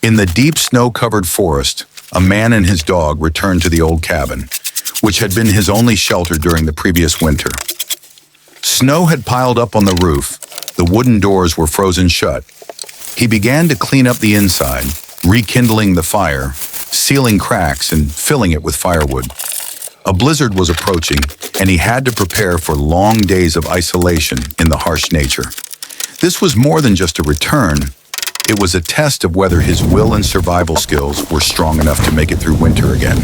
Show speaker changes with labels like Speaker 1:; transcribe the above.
Speaker 1: In the deep snow-covered forest, a man and his dog returned to the old cabin, which had been his only shelter during the previous winter. Snow had piled up on the roof. The wooden doors were frozen shut. He began to clean up the inside, rekindling the fire, sealing cracks, and filling it with firewood. A blizzard was approaching, and he had to prepare for long days of isolation in the harsh nature. This was more than just a return. It was a test of whether his will and survival skills were strong enough to make it through winter again.